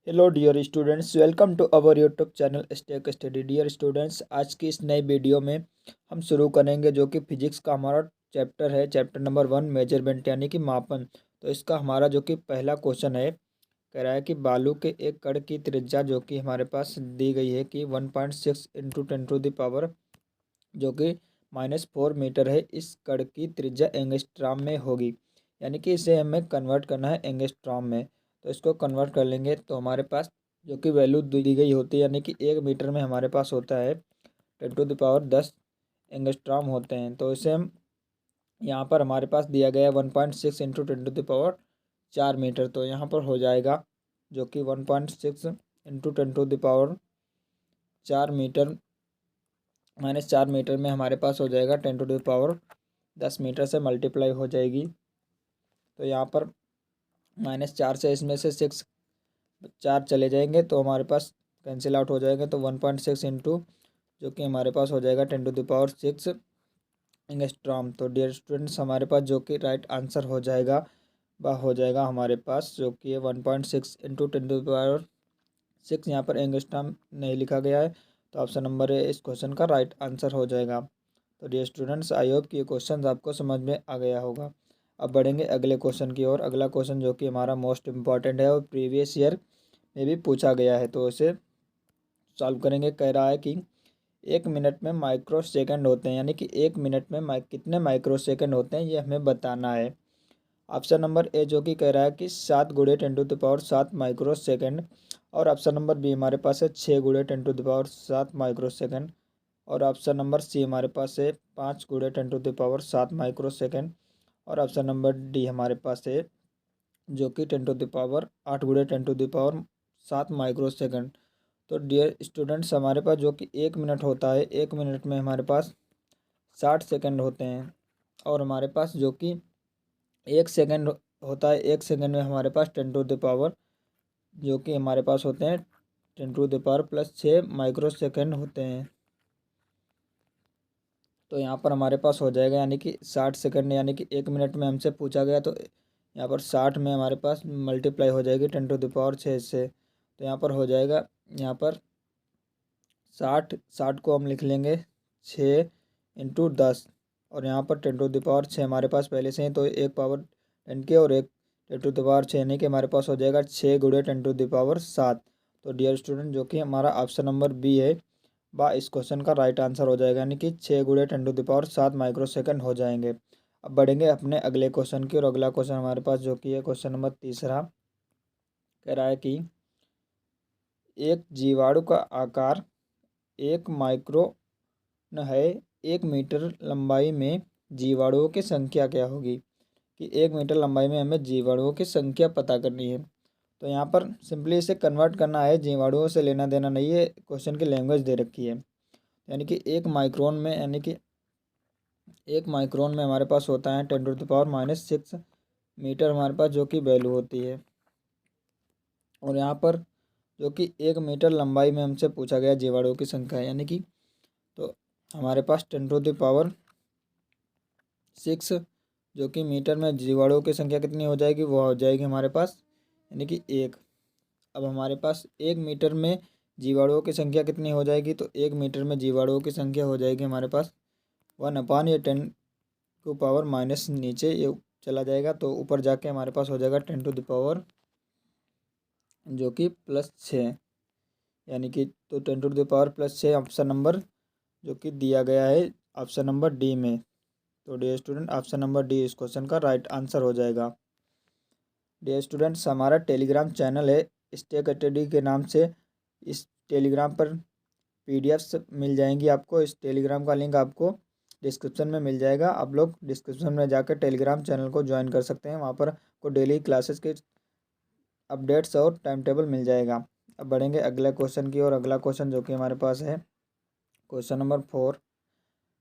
Hello dear students, welcome to our YouTube channel Stake Study. Dear students, आज की इस नई वीडियो में हम शुरू करेंगे जो कि फिजिक्स का हमारा चैप्टर है, चैप्टर नंबर 1 मेजरमेंट यानी कि मापन। तो इसका हमारा जो कि पहला क्वेश्चन है, कह रहा है कि बालू के एक कण की त्रिज्या जो कि हमारे पास दी गई है कि 1.6 इंटू 10 टू द पावर जो कि -4 मीटर है। इस कण की त्रिज्या एंगस्ट्रॉम में होगी, यानी कि इसे हमें कन्वर्ट करना है एंगस्ट्रॉम में। तो इसको कन्वर्ट कर लेंगे तो हमारे पास जो कि वैल्यू दी गई होती है, यानी कि 1 मीटर में हमारे पास होता है 10 टू द पावर 10 एंगस्ट्रॉम होते हैं। तो इसे हम यहाँ पर हमारे पास दिया गया है 1.6 into 10 to the power 4 metre. तो यहाँ पर हो जाएगा जो कि 1.6 into 10 to the power 4 metre -4 metre में हमारे पास हो जाएगा 10 टू द पावर 10 मीटर से मल्टीप्लाई हो जाएगी। तो यहाँ पर -4 से इसमें से 6 4 चले जाएंगे तो हमारे पास कैंसिल आउट हो जाएंगे। तो 1.6 इंटू जो कि हमारे पास हो जाएगा 10 टू द पावर 6 एंगस्ट्रॉम। तो डियर स्टूडेंट्स, हमारे पास जो कि राइट आंसर हो जाएगा वह हो जाएगा हमारे पास जो कि 1.6 इंटू 10 टू द पावर 6। यहाँ पर एंगस्ट्रॉम नहीं लिखा गया है, तो ऑप्शन नंबर ए इस क्वेश्चन का राइट आंसर हो जाएगा। तो डियर स्टूडेंट्स, आई होप कि ये क्वेश्चन आपको समझ में आ गया होगा। अब बढ़ेंगे अगले क्वेश्चन की ओर। अगला क्वेश्चन जो कि हमारा मोस्ट इम्पॉर्टेंट है और प्रीवियस ईयर में भी पूछा गया है, तो उसे सॉल्व करेंगे। कह रहा है कि 1 मिनट में माइक्रो सेकंड होते हैं, यानी कि 1 मिनट में कितने माइक्रो सेकंड होते हैं ये हमें बताना है। ऑप्शन नंबर ए जो कि कह रहा है कि 7 × 10 to the power 7 microsecond, और ऑप्शन नंबर बी हमारे पास है 6 × 10 to the power 7 microsecond, और ऑप्शन नंबर सी हमारे पास है 5 × 10 to the power 7 microsecond, और ऑप्शन नंबर डी हमारे पास है जो कि 10 to the power 8 × 10 to the power 7 microsecond. तो डियर स्टूडेंट्स, हमारे पास जो कि 1 मिनट होता है, 1 मिनट में हमारे पास 60 सेकंड होते हैं, और हमारे पास जो कि 1 सेकंड होता है, 1 सेकंड में हमारे पास 10 टू द पावर जो कि हमारे पास होते हैं 10 to the power +6 microsecond होते हैं। तो यहाँ पर हमारे पास हो जाएगा, यानी कि 60 सेकंड, यानी कि 1 मिनट में हमसे पूछा गया, तो यहाँ पर 60 में हमारे पास मल्टीप्लाई हो जाएगी 10 टू द पावर 6 से। तो यहाँ पर हो जाएगा, यहाँ पर 60 को हम लिख लेंगे 6 × 10, और यहाँ पर 10 टू द पावर 6 हमारे पास पहले से ही, तो एक पावर 10 के और एक 10 टू द पावर 6, यानी कि हमारे पास हो जाएगा 6 × 10 टू द पावर 7। तो डियर स्टूडेंट, जो कि हमारा ऑप्शन नंबर बी है बा इस क्वेश्चन का राइट आंसर हो जाएगा, यानी कि 6 × 10 to the power 7 microsecond हो जाएंगे। अब बढ़ेंगे अपने अगले क्वेश्चन की, और अगला क्वेश्चन हमारे पास जो कि है क्वेश्चन नंबर तीसरा। कह रहा है कि एक जीवाणु का आकार 1 माइक्रोन है, 1 मीटर लंबाई में जीवाणुओं की संख्या क्या होगी? कि 1 मीटर लंबाई में हमें जीवाणुओं की संख्या पता करनी है। तो यहाँ पर सिंपली इसे कन्वर्ट करना है, जीवाणुओं से लेना देना नहीं है, क्वेश्चन की लैंग्वेज दे रखी है। यानी कि 1 माइक्रोन में, यानी कि 1 माइक्रोन में हमारे पास होता है 10 टू द पावर -6 मीटर हमारे पास जो कि वैल्यू होती है। और यहाँ पर जो कि 1 मीटर लंबाई में हमसे पूछा गया जीवाणुओं की संख्या है, यानी कि तो हमारे पास 10 टू द पावर 6 जो कि मीटर में जीवाणुओं की संख्या कितनी हो जाएगी, वो हो जाएगी हमारे पास, यानी कि 1। अब हमारे पास 1 मीटर में जीवाणुओं की संख्या कितनी हो जाएगी, तो 1 मीटर में जीवाणुओं की संख्या हो जाएगी हमारे पास 1 ये 10 को पावर माइनस नीचे ये चला जाएगा, तो ऊपर जाके हमारे पास हो जाएगा 10 टू द पावर जो कि +6, यानी कि तो 10 to the power +6 option number जो कि दिया गया है ऑप्शन नंबर डी में। तो dear student, option number D इस क्वेश्चन का राइट आंसर हो जाएगा। डियर स्टूडेंट्स, हमारा टेलीग्राम चैनल है स्टेक स्टडी के नाम से। इस टेलीग्राम पर पीडीएफ्स मिल जाएंगी आपको। इस टेलीग्राम का लिंक आपको डिस्क्रिप्शन में मिल जाएगा। आप लोग डिस्क्रिप्शन में जाकर टेलीग्राम चैनल को ज्वाइन कर सकते हैं, वहाँ पर आपको डेली क्लासेस के अपडेट्स और टाइम टेबल मिल जाएगा। अब बढ़ेंगे अगले क्वेश्चन की और। अगला क्वेश्चन जो कि हमारे पास है क्वेश्चन नंबर 4।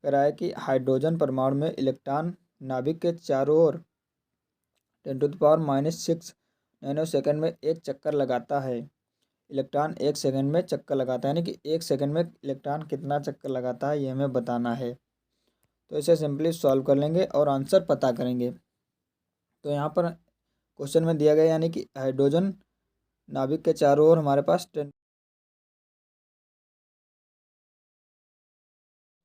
कह रहा है कि हाइड्रोजन परमाणु में इलेक्ट्रॉन नाभिक के चारों ओर 10 to the power -6 nanosecond में एक चक्कर लगाता है। इलेक्ट्रॉन 1 सेकंड में चक्कर लगाता है, यानी कि 1 सेकंड में इलेक्ट्रॉन कितना चक्कर लगाता है ये हमें बताना है। तो इसे सिंपली सॉल्व कर लेंगे और आंसर पता करेंगे। तो यहाँ पर क्वेश्चन में दिया गया, यानी कि हाइड्रोजन नाभिक के चारों ओर हमारे पास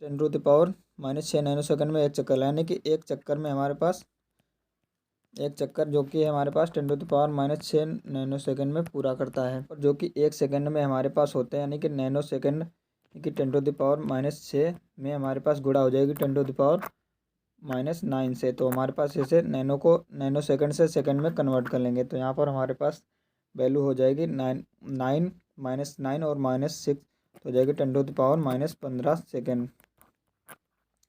10⁻⁻6 नैनोसेकंड में एक चक्कर, यानी कि एक चक्कर में हमारे पास एक चक्कर जो कि हमारे पास 10⁻⁻6 नैनोसेकंड में पूरा करता है, और जो कि एक सेकंड में हमारे पास होते हैं, यानी कि नैनो सेकंड कि 10⁻⁻6 में हमारे पास गुणा हो जाएगी 10⁻⁻9 से। तो हमारे पास इसे नैनो को नैनो सेकंड से सेकंड में कन्वर्ट कर लेंगे। तो यहाँ पर हमारे पास वैल्यू हो जाएगी 9 और -6 तो हो जाएगी 10⁻⁻15 सेकंड,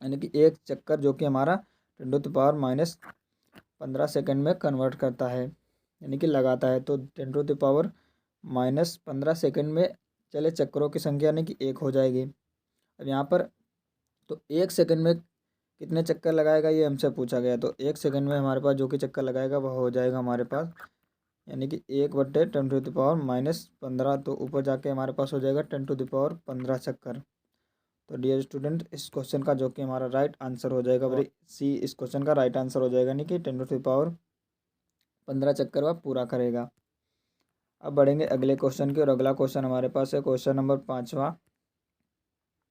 यानी कि एक चक्कर जो कि हमारा 10⁻⁻15 सेकंड में कन्वर्ट करता है, यानी कि लगाता है। तो 10⁻⁻15 सेकंड में चले चक्करों की संख्या यानी कि 1 हो जाएगी। अब यहाँ पर तो एक सेकंड में कितने चक्कर लगाएगा ये हमसे पूछा गया। तो एक सेकंड में हमारे पास जो कि चक्कर लगाएगा वह हो जाएगा हमारे पास, यानी कि 1/10⁻⁻15। तो ऊपर जाके हमारे पास हो जाएगा 10⁻15 चक्कर। तो डियर स्टूडेंट, इस क्वेश्चन का जो कि हमारा राइट आंसर हो जाएगा सी, इस क्वेश्चन का राइट आंसर हो जाएगा, यानी कि 10⁻15 चक्कर वह पूरा करेगा। अब बढ़ेंगे अगले क्वेश्चन की, और अगला क्वेश्चन हमारे पास है क्वेश्चन नंबर 5वां,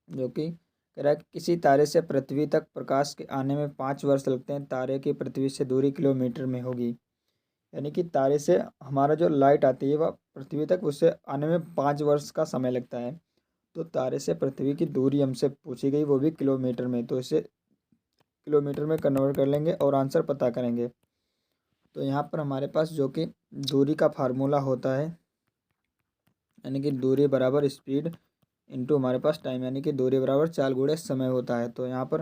जो कि कह रहा है कि किसी तारे से पृथ्वी तक प्रकाश के आने में 5 वर्ष लगते हैं। तारे की पृथ्वी से दूरी किलोमीटर में होगी, यानी कि तारे से हमारा जो लाइट आती है वह पृथ्वी तक उससे आने में 5 वर्ष का समय लगता है। तो तारे से पृथ्वी की दूरी हमसे पूछी गई, वो भी किलोमीटर में। तो इसे किलोमीटर में कन्वर्ट कर लेंगे और आंसर पता करेंगे। तो यहाँ पर हमारे पास जो कि दूरी का फार्मूला होता है, यानी कि दूरी बराबर स्पीड इंटू हमारे पास टाइम, यानी कि दूरी बराबर चाल गुणे समय होता है। तो यहाँ पर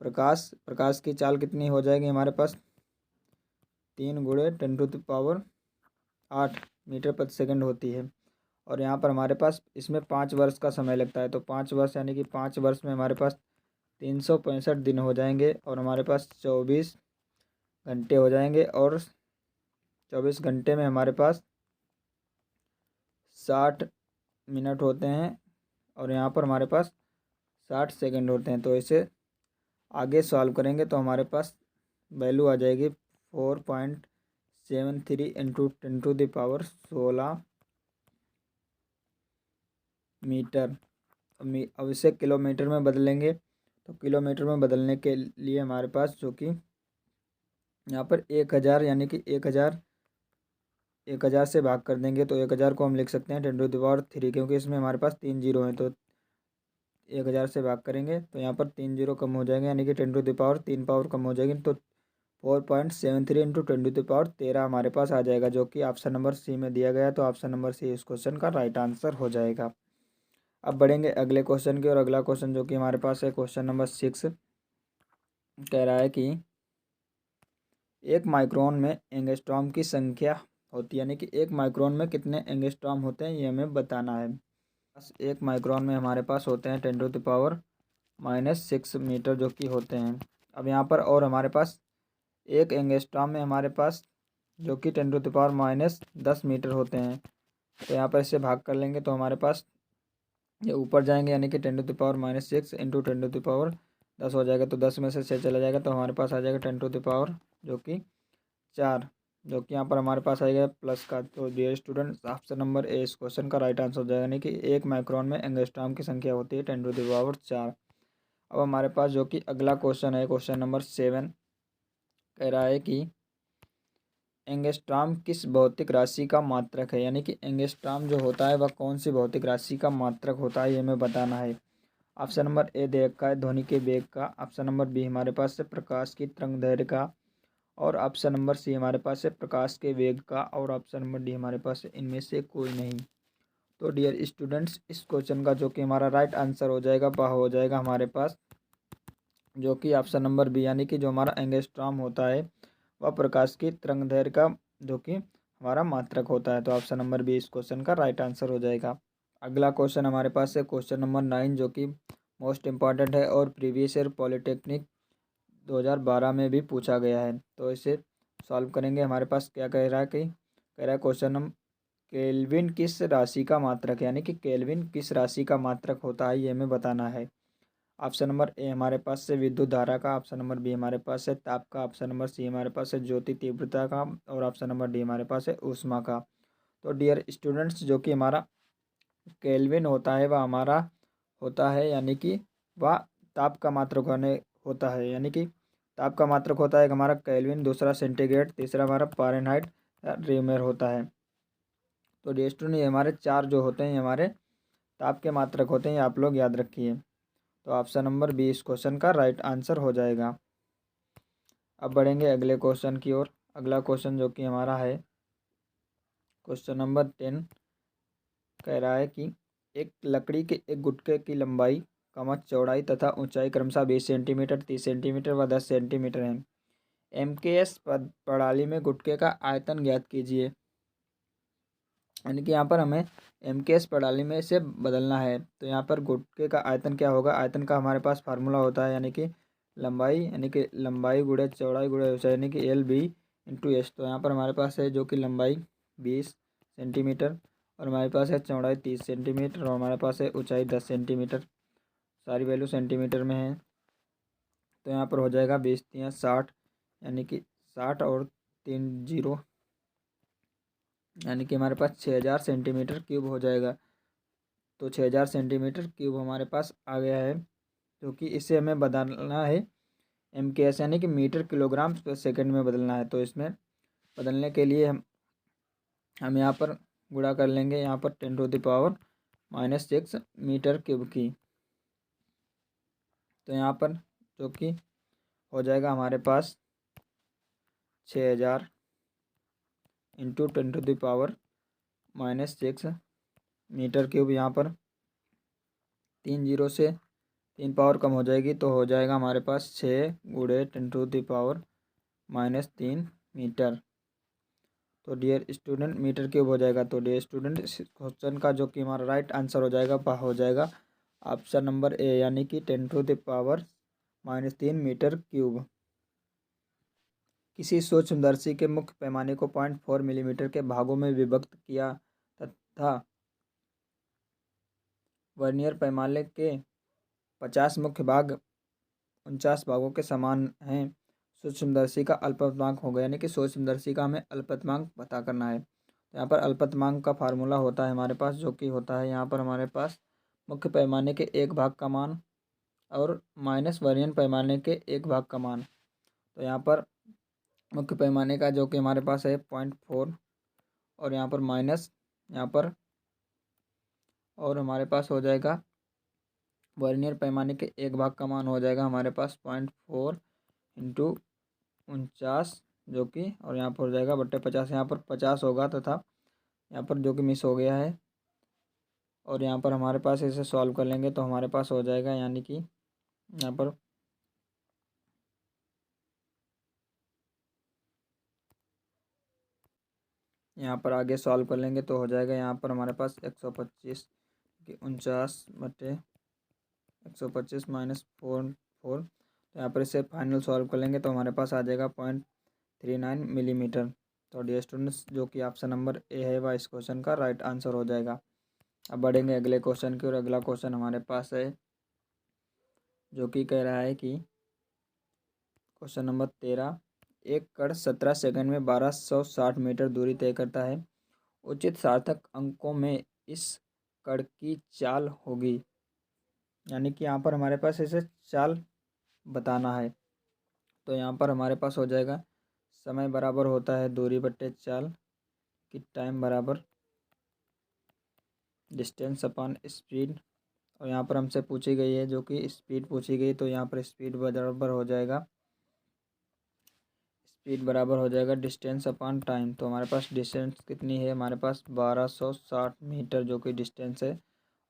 प्रकाश की चाल कितनी हो जाएगी हमारे पास, 3 × 10⁸ मीटर प्रति सेकंड होती है। और यहाँ पर हमारे पास इसमें 5 वर्ष का समय लगता है। तो 5 वर्ष यानी कि 5 वर्ष में हमारे पास 365 दिन हो जाएंगे, और हमारे पास 24 घंटे हो जाएंगे, और 24 घंटे में हमारे पास 60 मिनट होते हैं, और यहाँ पर हमारे पास 60 सेकंड होते हैं। तो इसे आगे सॉल्व करेंगे तो हमारे पास वैल्यू आ जाएगी 4.73 × 10⁻16 मीटर। अब इसे किलोमीटर में बदलेंगे, तो किलोमीटर में बदलने के लिए हमारे पास जो कि यहाँ पर 1000, यानी कि 1000 से भाग कर देंगे। तो 1000 को हम लिख सकते हैं 10⁻3, क्योंकि इसमें हमारे पास 3 जीरो हैं। तो 1000 से भाग करेंगे तो यहाँ पर 3 जीरो कम हो जाएंगे, यानी कि 10⁻3 पावर कम हो जाएगी। तो 4.73 × 10⁻13 हमारे पास आ जाएगा, जो कि ऑप्शन नंबर सी में दिया गया है। तो ऑप्शन नंबर सी इस क्वेश्चन का राइट आंसर हो जाएगा। अब बढ़ेंगे अगले क्वेश्चन की, और अगला क्वेश्चन जो कि हमारे पास है क्वेश्चन नंबर 6, कह रहा है कि 1 माइक्रोन में एंगस्ट्रॉम की संख्या होती है, यानी कि 1 माइक्रोन में कितने एंगस्ट्रॉम होते हैं ये हमें बताना है। 1 माइक्रोन में हमारे पास होते हैं 10⁻⁻6 मीटर जो कि होते हैं। अब यहाँ पर और हमारे पास 1 एंगस्ट्रॉम में हमारे पास जो कि 10⁻−10 मीटर होते हैं। तो यहाँ पर इससे भाग कर लेंगे तो हमारे पास ये ऊपर जाएंगे, यानी कि 10⁻6 × 10⁻10 हो जाएगा। तो 10 में से 6 चला जाएगा, तो हमारे पास आ जाएगा 10⁻, जो कि 4, जो कि यहाँ पर हमारे पास आएगा प्लस का। तो dear students, option number A इस क्वेश्चन का राइट आंसर हो जाएगा, यानी कि 1 माइक्रोन में एंगस्ट्रॉम की संख्या होती है 10⁻4। अब हमारे पास जो कि अगला क्वेश्चन है क्वेश्चन नंबर 7, कह रहा है कि एंगस्ट्रॉम किस भौतिक राशि का मात्रक है, यानी कि एंगस्ट्रॉम जो होता है वह कौन सी भौतिक राशि का मात्रक होता है ये हमें बताना है। ऑप्शन नंबर ए दे रखा है ध्वनि के वेग का, ऑप्शन नंबर बी हमारे पास है प्रकाश की तरंगदैर्घ्य का, और ऑप्शन नंबर सी हमारे पास है प्रकाश के वेग का, और ऑप्शन नंबर डी हमारे पास है इनमें से कोई नहीं। तो डियर स्टूडेंट्स, इस क्वेश्चन का जो कि हमारा राइट आंसर हो जाएगा वह हो जाएगा हमारे पास जो कि ऑप्शन नंबर बी, यानी कि जो हमारा एंगस्ट्रॉम होता है वह प्रकाश की तरंगदैर्घ्य का जो कि हमारा मात्रक होता है। तो ऑप्शन नंबर बी इस क्वेश्चन का राइट आंसर हो जाएगा। अगला क्वेश्चन हमारे पास है क्वेश्चन नंबर 9, जो कि मोस्ट इम्पॉर्टेंट है और प्रीवियस ईयर पॉलिटेक्निक 2012 में भी पूछा गया है। तो इसे सॉल्व करेंगे। हमारे पास क्या कह रहा है कि कह रहा है क्वेश्चन नंबर केल्विन किस राशि का मात्रक है, यानी कि केल्विन किस राशि का मात्रक होता है ये हमें बताना है। ऑप्शन नंबर ए हमारे पास से विद्युत धारा का, ऑप्शन नंबर बी हमारे पास है ताप का, ऑप्शन नंबर सी हमारे पास है ज्योति तीव्रता का, और ऑप्शन नंबर डी हमारे पास है ऊष्मा का। तो डियर स्टूडेंट्स, जो कि हमारा केल्विन होता है वह हमारा होता है, यानी कि वह ताप का मात्रक होता है, यानी कि ताप का मात्रक होता है हमारा केल्विन, दूसरा सेंटीग्रेड, तीसरा हमारा फ़ारेनहाइट या रेमर होता है। तो डियर स्टूडेंट, ये हमारे चार जो होते हैं हमारे ताप के मात्रक होते हैं, ये आप लोग याद रखिए। तो ऑप्शन नंबर बी इस क्वेश्चन का राइट आंसर हो जाएगा। अब बढ़ेंगे अगले क्वेश्चन की ओर। अगला क्वेश्चन जो कि हमारा है क्वेश्चन नंबर 10, कह रहा है कि एक लकड़ी के एक गुटके की लंबाई, चौड़ाई तथा ऊंचाई क्रमशः 20 सेंटीमीटर, 30 सेंटीमीटर व 10 सेंटीमीटर है। एमकेएस प्रणाली में गुटके का आयतन ज्ञात कीजिए। यानी कि यहाँ पर हमें एमकेएस प्रणाली में से बदलना है। तो यहाँ पर गुटके का आयतन क्या होगा? आयतन का हमारे पास फार्मूला होता है, यानी कि लंबाई गुणे चौड़ाई गुणे ऊंचाई, यानी कि L/B/S। तो यहाँ पर हमारे पास है जो कि लंबाई 20 सेंटीमीटर और हमारे पास है चौड़ाई 30 सेंटीमीटर और हमारे पास है ऊंचाई 10 सेंटीमीटर। सारी वैल्यू सेंटीमीटर में है। तो यहाँ पर हो जाएगा 20×3=60, यानी कि 60 और 3 जीरो, यानी कि हमारे पास 6000 सेंटीमीटर क्यूब हो जाएगा। तो 6000 सेंटीमीटर क्यूब हमारे पास आ गया है, क्योंकि इसे हमें बदलना है एमकेएस, यानी कि मीटर किलोग्राम पर सेकंड में बदलना है। तो इसमें बदलने के लिए हम यहाँ पर गुणा कर लेंगे, यहाँ पर 10⁻⁻6 मीटर क्यूब की। तो यहाँ पर जो कि हो जाएगा हमारे पास 6000 इंटू 10⁻⁻6 मीटर क्यूब। यहाँ पर 3 जीरो से 3 पावर कम हो जाएगी, तो हो जाएगा हमारे पास 6 गुणे 10⁻⁻3 मीटर। तो डियर स्टूडेंट, मीटर क्यूब हो जाएगा। तो डियर स्टूडेंट, इस क्वेश्चन का जो कि हमारा राइट आंसर हो जाएगा वह हो जाएगा ऑप्शन नंबर ए, यानी कि 10⁻³ मीटर क्यूब। किसी सूक्ष्मदर्शी के मुख्य पैमाने को 0.4 मिलीमीटर के भागों में विभक्त किया तथा वर्नियर पैमाने के 50 मुख्य भाग 49 भागों के समान हैं। सूक्ष्मदर्शी का अल्पतमांक होगा, यानी कि सूक्ष्मदर्शी का हमें अल्पतमांक पता करना है। तो यहाँ पर अल्पतमांक का फार्मूला होता है हमारे पास, जो कि होता है यहाँ पर हमारे पास मुख्य पैमाने के 1 भाग का मान और माइनस वर्नियर पैमाने के 1 भाग का मान। तो यहाँ पर मुख्य पैमाने का जो कि हमारे पास है 0.4 और यहाँ पर माइनस यहाँ पर, और हमारे पास हो जाएगा वर्नियर पैमाने के 1 भाग का मान हो जाएगा हमारे पास 0.4 इंटू 49, जो कि और यहाँ पर हो जाएगा बट्टे 50। यहाँ पर 50 होगा तथा यहाँ पर जो कि मिस हो गया है, और यहाँ पर हमारे पास इसे सॉल्व कर लेंगे तो हमारे पास हो जाएगा, यानी कि यहाँ पर आगे सॉल्व कर लेंगे तो हो जाएगा यहाँ पर हमारे पास 125 कि 49 बटे 125 माइनस 4। तो यहाँ पर इसे फाइनल सॉल्व कर लेंगे तो हमारे पास आ जाएगा 0.39 मिलीमीटर। तो डियर स्टूडेंट्स, जो कि ऑप्शन नंबर ए है वह इस क्वेश्चन का राइट आंसर हो जाएगा। अब बढ़ेंगे अगले क्वेश्चन की, और अगला क्वेश्चन हमारे पास है जो कि कह रहा है कि क्वेश्चन नंबर 13, एक कण 17 सेकंड में 1260 मीटर दूरी तय करता है। उचित सार्थक अंकों में इस कण की चाल होगी। यानी कि यहाँ पर हमारे पास इसे चाल बताना है। तो यहाँ पर हमारे पास हो जाएगा समय बराबर होता है दूरी बट्टे चाल की टाइम बराबर डिस्टेंस अपॉन स्पीड। और यहाँ पर हमसे पूछी गई है जो कि स्पीड पूछी गई, तो यहाँ पर स्पीड बराबर हो जाएगा डिस्टेंस अपॉन टाइम। तो हमारे पास डिस्टेंस कितनी है? हमारे पास 1260 मीटर जो कि डिस्टेंस है,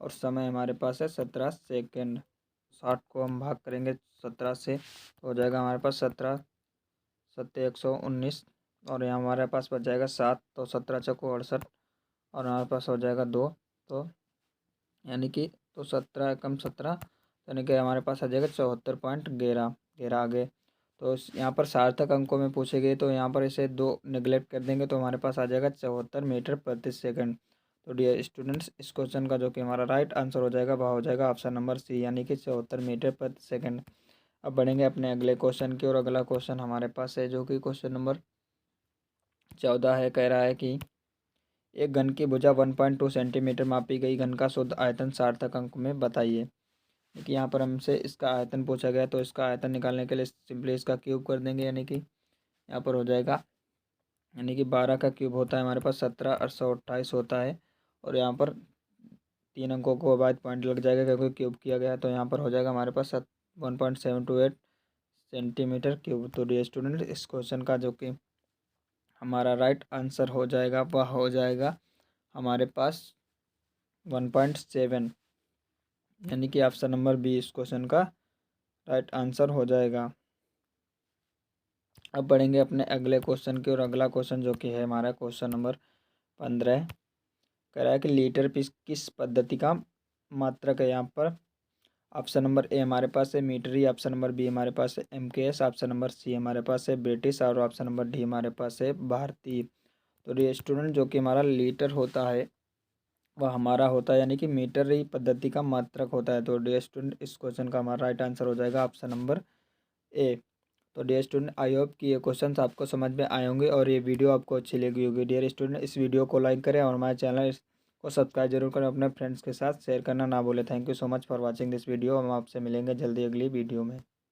और समय हमारे पास है 17 सेकेंड। 60 को हम भाग करेंगे 17 से तो हो जाएगा हमारे पास 17 सत्ते 119, और यहाँ हमारे पास बच जाएगा 7। तो 17 चौको 68 और हमारे पास हो जाएगा 2। तो यानी कि तो 17 कम 17, यानी कि हमारे पास आ जाएगा 74.11 आगे। तो यहाँ पर सार्थक अंकों में पूछे गए, तो यहाँ पर इसे 2 नेग्लेक्ट कर देंगे तो हमारे पास आ जाएगा 74 मीटर प्रति सेकंड। तो डियर स्टूडेंट्स, इस क्वेश्चन का जो कि हमारा राइट आंसर हो जाएगा वह हो जाएगा ऑप्शन नंबर सी, यानी कि 74 मीटर प्रति सेकंड। अब बढ़ेंगे अपने अगले क्वेश्चन की, और अगला क्वेश्चन हमारे पास है जो कि क्वेश्चन नंबर 14 है। कह रहा है कि एक घन की भुजा 1.2 सेंटीमीटर मापी गई। घन का शुद्ध आयतन सार्थक अंक में बताइए। देखिए यहाँ पर हमसे इसका आयतन पूछा गया, तो इसका आयतन निकालने के लिए सिंपली इसका क्यूब कर देंगे, यानी कि यहाँ पर हो जाएगा, यानी कि 12 का क्यूब होता है हमारे पास 17, 828 होता है। और यहाँ पर 3 अंकों को बाद पॉइंट लग जाएगा क्योंकि क्यूब किया गया, तो यहाँ पर हो जाएगा हमारे पास 1.728 सेंटीमीटर क्यूब। तो डियर स्टूडेंट, इस क्वेश्चन का जो कि हमारा राइट आंसर हो जाएगा वह हो जाएगा हमारे पास 1.7, यानी कि ऑप्शन नंबर बी इस क्वेश्चन का राइट आंसर हो जाएगा। अब बढ़ेंगे अपने अगले क्वेश्चन की, और अगला क्वेश्चन जो कि है हमारा क्वेश्चन नंबर 15 कह रहा है कि लीटर किस पद्धति का मात्रक है। यहाँ पर ऑप्शन नंबर ए हमारे पास है मीटरी, ऑप्शन नंबर बी हमारे पास है MKS, ऑप्शन नंबर सी हमारे पास है ब्रिटिश, और ऑप्शन नंबर डी हमारे पास है भारतीय। तो ये स्टूडेंट जो कि हमारा लीटर होता है वह हमारा होता है, यानी कि मीटर ही पद्धति का मात्रक होता है। तो डियर स्टूडेंट, इस क्वेश्चन का हमारा राइट आंसर हो जाएगा ऑप्शन नंबर ए। तो डियर स्टूडेंट, आई होप कि ये क्वेश्चंस आपको समझ में आए होंगे और ये वीडियो आपको अच्छी लगी होगी। डियर स्टूडेंट, इस वीडियो को लाइक करें और हमारे चैनल को सब्सक्राइब जरूर करें, अपने फ्रेंड्स के साथ शेयर करना ना भूलें। Thank you so much for watching this video. हम आपसे मिलेंगे जल्दी अगली वीडियो में।